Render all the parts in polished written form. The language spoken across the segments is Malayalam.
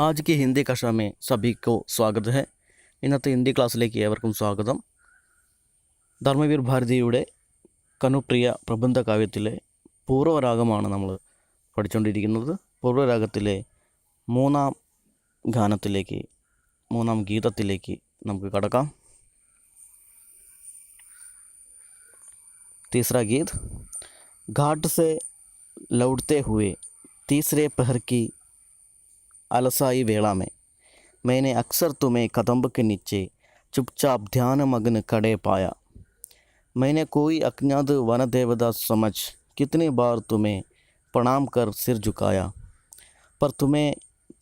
आज की हिंदी कक्षा में सभी को स्वागत है. ഇന്നത്തെ ഹിന്ദി ക്ലാസ്സിലേക്ക് ഏവർക്കും സ്വാഗതം. ധർമ്മവീർ ഭാരതിയുടെ കനുപ്രിയ പ്രബന്ധ കാവ്യത്തിലെ പൂർവ്വരാഗമാണ് നമ്മൾ പഠിച്ചുകൊണ്ടിരിക്കുന്നത്. പൂർവ്വരാഗത്തിലെ മൂന്നാം ഗീതത്തിലേക്ക് നമുക്ക് കടക്കാം. तीसरा गीत. घाट से लौटते हुए तीसरे पहर की अलसाई वेला में मैंने अक्सर तुम्हें कदम्ब के नीचे चुपचाप ध्यान मग्न खड़े पाया. मैंने कोई अज्ञात वन देवता समझ कितनी बार तुम्हें प्रणाम कर सिर झुकाया, पर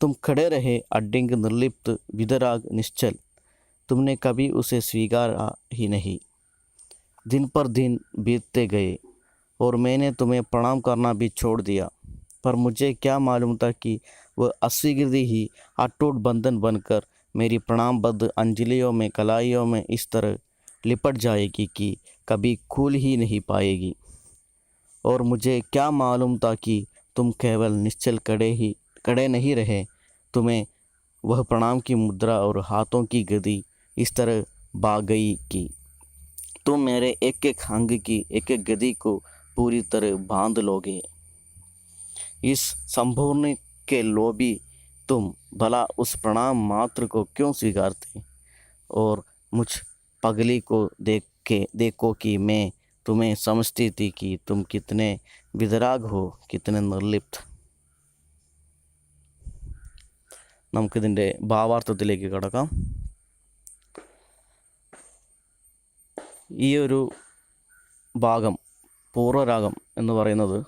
तुम खड़े रहे अडिंग निर्लिप्त विदराग निश्चल. तुमने कभी उसे स्वीकारा ही नहीं. दिन पर दिन बीतते गए और मैंने तुम्हें प्रणाम करना भी छोड़ दिया, पर मुझे क्या मालूम था कि वह अस्वीकृति ही अटूट बंधन बनकर मेरी प्रणामबद्ध अंजलियों में कलाइयों में इस तरह लिपट जाएगी कि कभी खुल ही नहीं पाएगी. और मुझे क्या मालूम था कि तुम केवल निश्चल खड़े नहीं रहे, तुम्हें वह प्रणाम की मुद्रा और हाथों की गति इस तरह भा गई कि तुम मेरे एक एक अंग की एक एक गति को पूरी तरह बांध लोगे. इस संपूर्ण के लोभी तुम भला उस प्रणाम मात्र को क्यों स्वीकारते, और मुझ पगली को देखो कि मैं तुम्हें समझती थी कि तुम कितने विदराग हो, कितने निर्लिप्त. നമുക്കിതിൻ്റെ ഭാവാർത്ഥത്തിലേക്ക് കടക്കാം. ഈ ഒരു ഭാഗം പൂർവ്വരാഗം എന്ന് പറയുന്നത്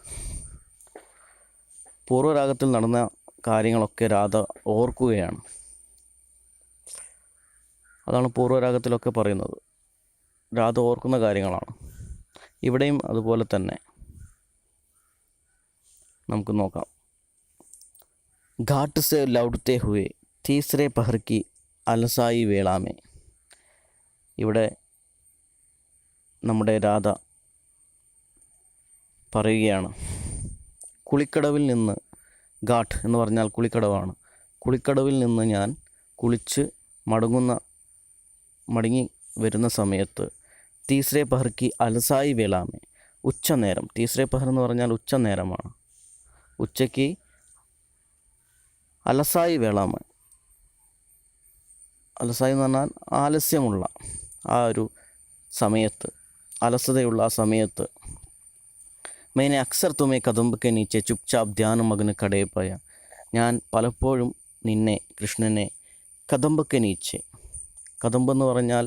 പൂർവ്വരാഗത്തിൽ നടന്ന കാര്യങ്ങളൊക്കെ രാധ ഓർക്കുകയാണ്. അതാണ് പൂർവ്വരാഗത്തിലൊക്കെ പറയുന്നത്. രാധ ഓർക്കുന്ന കാര്യങ്ങളാണ്. ഇവിടെയും അതുപോലെ തന്നെ നമുക്ക് നോക്കാം. घाट से लौटते हुए तीसरे पहर की अलसाई वेला में. ഇവിടെ നമ്മുടെ രാധ പറയുകയാണ്, കുളിക്കടവിൽ നിന്ന്, ഘാട്ട് എന്ന് പറഞ്ഞാൽ കുളിക്കടവാണ്, കുളിക്കടവിൽ നിന്ന് ഞാൻ കുളിച്ച് മടങ്ങി വരുന്ന സമയത്ത് തീസ്രേ പഹർക്കി അലസായി വേളാമേ, ഉച്ചനേരം. തീസ്രേ പഹർ എന്ന് പറഞ്ഞാൽ ഉച്ചനേരമാണ്. ഉച്ചയ്ക്ക് അലസായി വേളാമ, അലസായി എന്ന് പറഞ്ഞാൽ ആലസ്യമുള്ള ആ ഒരു സമയത്ത്, അലസതയുള്ള ആ സമയത്ത്, मैंने अक्सर तुम्हें कदम्ब के नीचे चुपचाप ध्यान मग्न खड़े पाया. ഞാൻ പലപ്പോഴും നിന്നെ, കൃഷ്ണനെ, കദംബക്ക് നീച്ചെ, കദംബ് എന്ന് പറഞ്ഞാൽ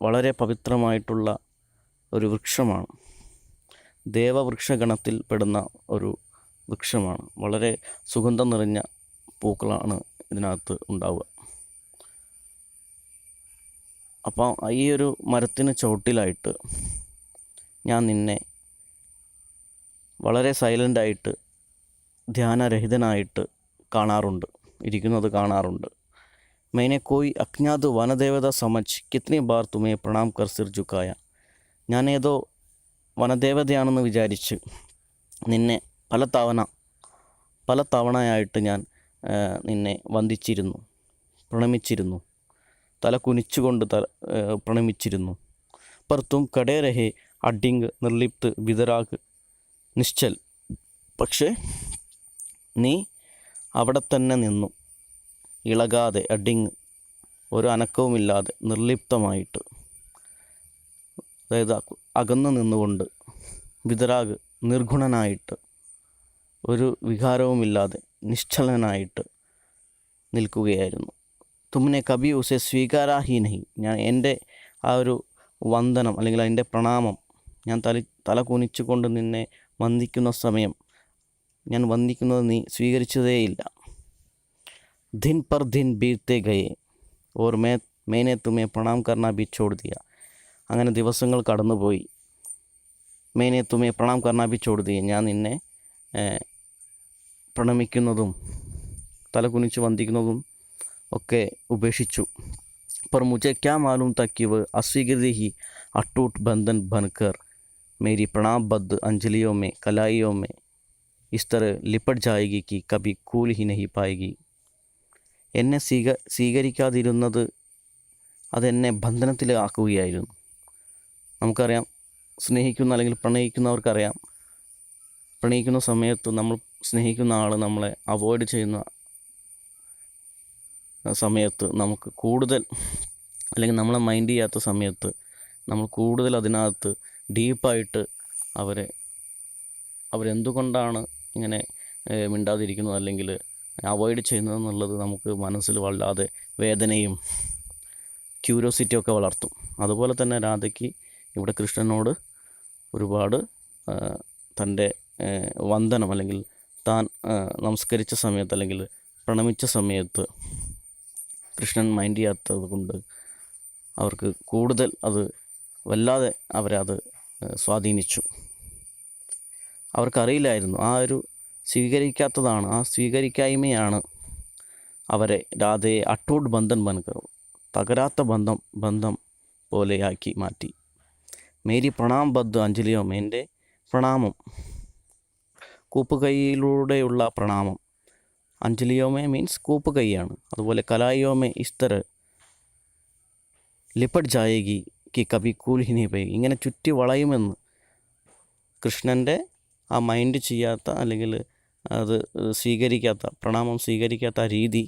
വളരെ പവിത്രമായിട്ടുള്ള ഒരു വൃക്ഷമാണ്. ദേവവൃക്ഷഗണത്തിൽ പെടുന്ന ഒരു വൃക്ഷമാണ്. വളരെ സുഗന്ധം നിറഞ്ഞ പൂക്കളാണ് ഇതിനകത്ത് ഉണ്ടാവുക. അപ്പം ഈ ഒരു മരത്തിന് ചുവട്ടിലായിട്ട് ഞാൻ നിന്നെ വളരെ സൈലൻ്റായിട്ട്, ധ്യാനരഹിതനായിട്ട് ഇരിക്കുന്നത് കാണാറുണ്ട്. मैंने कोई अज्ञात വനദേവത സമജ് കിത്നി ബാർ തുമേ പ്രണാം കർ സിർ ജുക്കായ. ഞാൻ ഏതോ വനദേവതയാണെന്ന് വിചാരിച്ച് നിന്നെ പല തവണയായിട്ട് ഞാൻ നിന്നെ വന്ദിച്ചിരുന്നു, പ്രണമിച്ചിരുന്നു, തല കുനിച്ചുകൊണ്ട് പ്രണമിച്ചിരുന്നു. पर तुम खड़े रहे अडिंग निर्लिप्त विदराग നിശ്ചൽ. പക്ഷേ നീ അവിടെ തന്നെ നിന്നു, ഇളകാതെ, അഡിങ്, ഒരു അനക്കവുമില്ലാതെ, നിർലിപ്തമായിട്ട്, അതായത് അകന്നു നിന്നുകൊണ്ട്, വിതരാഗ്, നിർഗുണനായിട്ട്, ഒരു വികാരവുമില്ലാതെ, നിശ്ചലനായിട്ട് നിൽക്കുകയായിരുന്നു. തുമ്നെ കബി ഉസെ സ്വീകാരാ ഹി നഹി. ഞാൻ എൻ്റെ ആ ഒരു വന്ദനം അല്ലെങ്കിൽ അതിൻ്റെ പ്രണാമം, ഞാൻ തല കുനിച്ചുകൊണ്ട് നിന്നെ വന്ദിക്കുന്ന സമയം, ഞാൻ വന്ദിക്കുന്നത് നീ സ്വീകരിച്ചതേയില്ല. दिन पर दिन बीतते गए और मैंने तुम्हें प्रणाम करना भी छोड़ दिया. അങ്ങനെ ദിവസങ്ങൾ കടന്നുപോയി. मैंने तुम्हें प्रणाम करना भी छोड़ दिया. ഞാൻ നിന്നെ പ്രണമിക്കുന്നതും തല കുനിച്ച് വന്ദിക്കുന്നതും ഒക്കെ ഉപേക്ഷിച്ചു. पर मुझे क्या मालूम था कि वह अस्वीकृति ही अटूट बंधन बनकर मेरी प्रणामबद्ध अंजलियों में कलाइयों में इस तरह लिपट जाएगी कि कभी खुल ही नहीं पाएगी. എന്നെ സ്വീകരിക്കാതിരുന്നത് അതെന്നെ ബന്ധനത്തിലാക്കുകയായിരുന്നു. നമുക്കറിയാം, സ്നേഹിക്കുന്ന അല്ലെങ്കിൽ പ്രണയിക്കുന്നവർക്കറിയാം, പ്രണയിക്കുന്ന സമയത്ത് നമ്മൾ സ്നേഹിക്കുന്ന ആൾ നമ്മളെ അവോയ്ഡ് ചെയ്യുന്ന സമയത്ത് നമുക്ക് കൂടുതൽ, അല്ലെങ്കിൽ നമ്മളെ മൈൻഡ് ചെയ്യാത്ത സമയത്ത് നമ്മൾ കൂടുതൽ അതിനകത്ത് ഡീപ്പായിട്ട് അവരെന്തുകൊണ്ടാണ് ഇങ്ങനെ മിണ്ടാതിരിക്കുന്നത് അല്ലെങ്കിൽ അവോയ്ഡ് ചെയ്യുന്നതെന്നുള്ളത് നമുക്ക് മനസ്സിൽ വല്ലാതെ വേദനയും ക്യൂരിയോസിറ്റിയും ഒക്കെ വളർത്തും. അതുപോലെ തന്നെ രാധയ്ക്ക് ഇവിടെ കൃഷ്ണനോട് ഒരുപാട് തൻ്റെ വന്ദനം അല്ലെങ്കിൽ താൻ നമസ്കരിച്ച സമയത്ത് അല്ലെങ്കിൽ പ്രണമിച്ച സമയത്ത് കൃഷ്ണൻ മൈൻഡ് ചെയ്യാത്തത് കൊണ്ട് അവർക്ക് കൂടുതൽ അത് വല്ലാതെ അവരത് സ്വാധീനിച്ചു. അവർക്കറിയില്ലായിരുന്നു ആ ഒരു സ്വീകരിക്കാത്തതാണ്, ആ സ്വീകരിക്കായ്മയാണ് അവരെ രാധയെ അട്ടൂട്ട് ബന്ധൻ ബൻകർ, തകരാത്ത ബന്ധം പോലെയാക്കി മാറ്റി. മേരി പ്രണാം ബദ്ധ അഞ്ജലിയോം, എൻ്റെ പ്രണാമം, കൂപ്പുകൈയിലൂടെയുള്ള പ്രണാമം. അഞ്ജലിയോമേ മീൻസ് കൂപ്പുകൈയാണ്. അതുപോലെ കലായോമേ ഇസ്തർ ലിപ്പട്ട് ജായേഗി കി കഭി കൂൽ ഹി നഹീ പയേഗി, ഇങ്ങനെ ചുറ്റി വളയുമെന്ന് കൃഷ്ണൻ്റെ ആ മൈൻഡ് ചെയ്യാത്ത അല്ലെങ്കിൽ അത് സ്വീകരിക്കാത്ത, പ്രണാമം സ്വീകരിക്കാത്ത ആ രീതി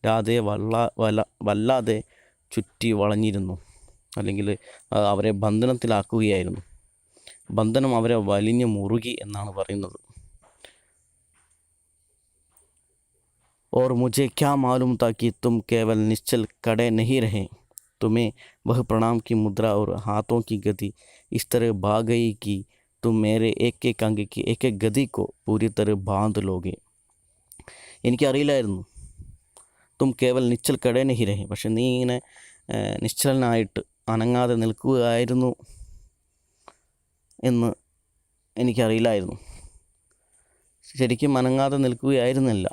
രാധയെ വല്ലാതെ ചുറ്റി വളഞ്ഞിരുന്നു, അല്ലെങ്കിൽ അവരെ ബന്ധനത്തിലാക്കുകയായിരുന്നു. ബന്ധനം അവരെ വലിഞ്ഞു മുറുകി എന്നാണ് പറയുന്നത്. और मुझे क्या मालूम था कि तुम केवल निश्चल खड़े नहीं रहे, तुम्हें वह प्रणाम की मुद्रा और हाथों की गति इस तरह भा गई कि तुम मेरे एक एक अंग की एक एक गति को पूरी तरह बांध लोगे. എനിക്കറിയില്ലായിരുന്നു തും കേവൽ നിശ്ചൽ കടേ നഹി രഹേ, പക്ഷെ നീ ഇങ്ങനെ നിശ്ചലനായിട്ട് അനങ്ങാതെ നിൽക്കുകയായിരുന്നു എന്ന് എനിക്കറിയില്ലായിരുന്നു. ശരിക്കും അനങ്ങാതെ നിൽക്കുകയായിരുന്നില്ല,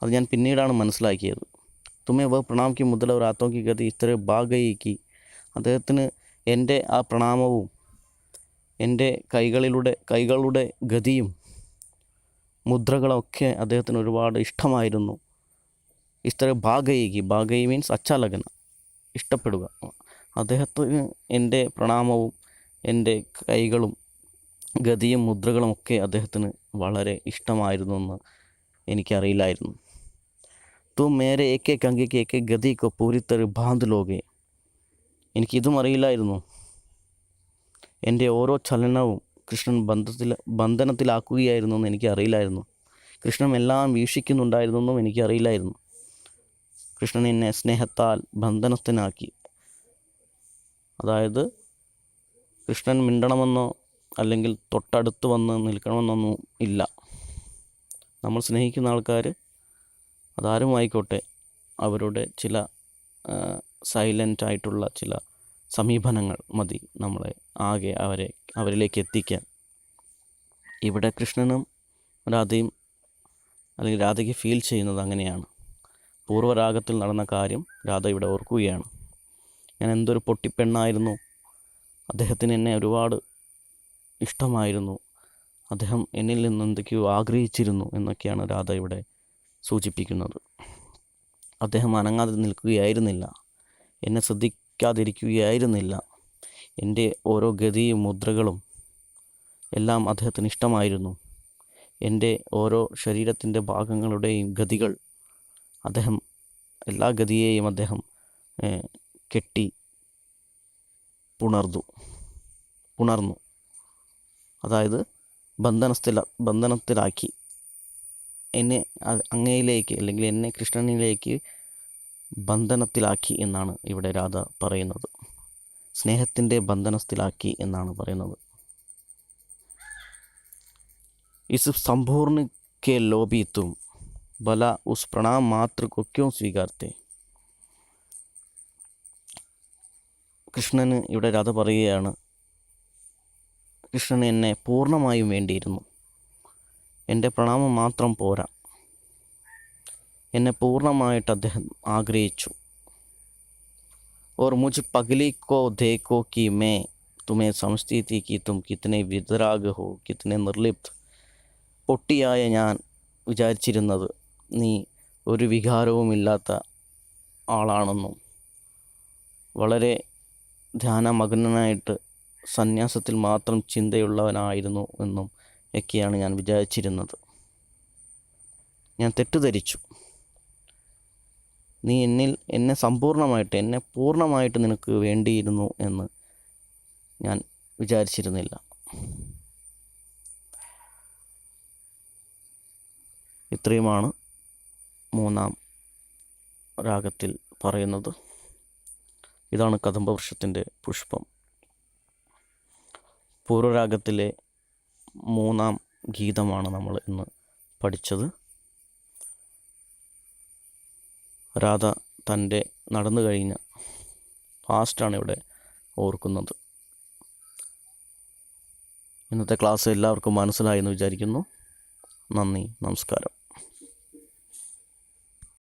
അത് ഞാൻ പിന്നീടാണ് മനസ്സിലാക്കിയത്. തുമേ വ പ്രണാം കി മുദ്ര और हाथों की गति इस तरह भाग गई कि, അദ്ദേഹത്തിന് എൻ്റെ ആ പ്രണാമവും എൻ്റെ കൈകളുടെ ഗതിയും മുദ്രകളൊക്കെ അദ്ദേഹത്തിന് ഒരുപാട് ഇഷ്ടമായിരുന്നു. ഇസ്തര ഭാഗയി മീൻസ് അച്ചാലകന, ഇഷ്ടപ്പെടുക. അദ്ദേഹത്തിന് എൻ്റെ പ്രണാമവും എൻ്റെ കൈകളും ഗതിയും മുദ്രകളുമൊക്കെ അദ്ദേഹത്തിന് വളരെ ഇഷ്ടമായിരുന്നു എന്ന് എനിക്കറിയില്ലായിരുന്നു. തും മേരെ ഏക് ഏക് അംഗ് കി ഏക് ഏക് ഗതി കോ പൂരി തരഹ് ബാന്ധ് ലോഗെ, എനിക്കിതും അറിയില്ലായിരുന്നു. എൻ്റെ ഓരോ ചലനവും കൃഷ്ണൻ ബന്ധനത്തിലാക്കുകയായിരുന്നു എന്ന് എനിക്കറിയില്ലായിരുന്നു. കൃഷ്ണൻ എല്ലാം വീക്ഷിക്കുന്നുണ്ടായിരുന്നെന്നും എനിക്കറിയില്ലായിരുന്നു. കൃഷ്ണൻ എന്നെ സ്നേഹത്താൽ ബന്ധനത്തിനാക്കി. അതായത് കൃഷ്ണൻ മിണ്ടണമെന്നോ അല്ലെങ്കിൽ തൊട്ടടുത്ത് വന്ന് നിൽക്കണമെന്നൊന്നും ഇല്ല. നമ്മൾ സ്നേഹിക്കുന്ന ആൾക്കാർ അതാരും ആയിക്കോട്ടെ, അവരുടെ ചില സൈലൻ്റായിട്ടുള്ള ചില സമീപനങ്ങൾ മതി നമ്മളെ ആകെ അവരിലേക്ക് എത്തിക്കാൻ. ഇവിടെ കൃഷ്ണനും രാധയും അല്ലെങ്കിൽ രാധയ്ക്ക് ഫീൽ ചെയ്യുന്നത് അങ്ങനെയാണ്. പൂർവ്വരാഗത്തിൽ നടന്ന കാര്യം രാധ ഇവിടെ ഓർക്കുകയാണ്. ഞാൻ എന്തൊരു പൊട്ടിപ്പെണ്ണായിരുന്നു, അദ്ദേഹത്തിന് എന്നെ ഒരുപാട് ഇഷ്ടമായിരുന്നു, അദ്ദേഹം എന്നിൽ നിന്ന് എന്തൊക്കെയോ ആഗ്രഹിച്ചിരുന്നു എന്നൊക്കെയാണ് രാധ ഇവിടെ സൂചിപ്പിക്കുന്നത്. അദ്ദേഹം അനങ്ങാതെ നിൽക്കുകയായിരുന്നില്ല, എന്നെ ശ്രദ്ധിക്കാതിരിക്കുകയായിരുന്നില്ല. എൻ്റെ ഓരോ ഗതിയും മുദ്രകളും എല്ലാം അദ്ദേഹത്തിന് ഇഷ്ടമായിരുന്നു. എൻ്റെ ഓരോ ശരീരത്തിൻ്റെ ഭാഗങ്ങളുടെയും ഗതികൾ എല്ലാ ഗതിയെയും അദ്ദേഹം കെട്ടി പുണർന്നു. അതായത് ബന്ധനത്തിലാക്കി എന്നെ അങ്ങയിലേക്ക്, അല്ലെങ്കിൽ എന്നെ കൃഷ്ണനിലേക്ക് ബന്ധനത്തിലാക്കി എന്നാണ് ഇവിടെ രാധ പറയുന്നത്. സ്നേഹത്തിൻ്റെ ബന്ധനത്തിലാക്കി എന്നാണ് പറയുന്നത്. ഇസ് സംപൂർണ്ണ കെ ലോബി തും ഭല ഉസ് പ്രണാം മാത്ര കോ ക്യോं സ്വീകാർത്തെ. കൃഷ്ണന് ഇവിടെ രാധ പറയുകയാണ്, കൃഷ്ണന് എന്നെ പൂർണ്ണമായും വേണ്ടിയിരുന്നു, എൻ്റെ പ്രണാമം മാത്രം പോരാ, എന്നെ പൂർണ്ണമായിട്ട് അദ്ദേഹം ആഗ്രഹിച്ചു. और मुझ पगली को देखो कि मैं तुम्हें समझती थी कि तुम कितने वितराग हो, कितने निर्लिप्त. പൊട്ടിയായ ഞാൻ വിചാരിച്ചിരുന്നത് നീ ഒരു വികാരവുമില്ലാത്ത ആളാണെന്നും വളരെ ധ്യാനമഗ്നനായിട്ട് സന്യാസത്തിൽ മാത്രം ചിന്തയുള്ളവനായിരുന്നു എന്നും ഒക്കെയാണ് ഞാൻ വിചാരിച്ചിരുന്നത്. ഞാൻ തെറ്റിദ്ധരിച്ചു. നീ എന്നെ പൂർണ്ണമായിട്ട് നിനക്ക് വേണ്ടിയിരുന്നു എന്ന് ഞാൻ വിചാരിച്ചിരുന്നില്ല. ഇത്രയുമാണ് 3-ാം രാഗത്തിൽ പറയുന്നത്. ഇതാണ് കദംബവൃക്ഷത്തിൻ്റെ പുഷ്പം. പൂർവ്വരാഗത്തിലെ 3-ാം ഗീതമാണ് നമ്മൾ ഇന്ന് പഠിച്ചത്. രാധ തൻ്റെ നടന്നു കഴിഞ്ഞ പാസ്റ്റാണ് ഇവിടെ ഓർക്കുന്നത്. ഇന്നത്തെ ക്ലാസ് എല്ലാവർക്കും മനസ്സിലായെന്ന് വിചാരിക്കുന്നു. നന്ദി, നമസ്കാരം.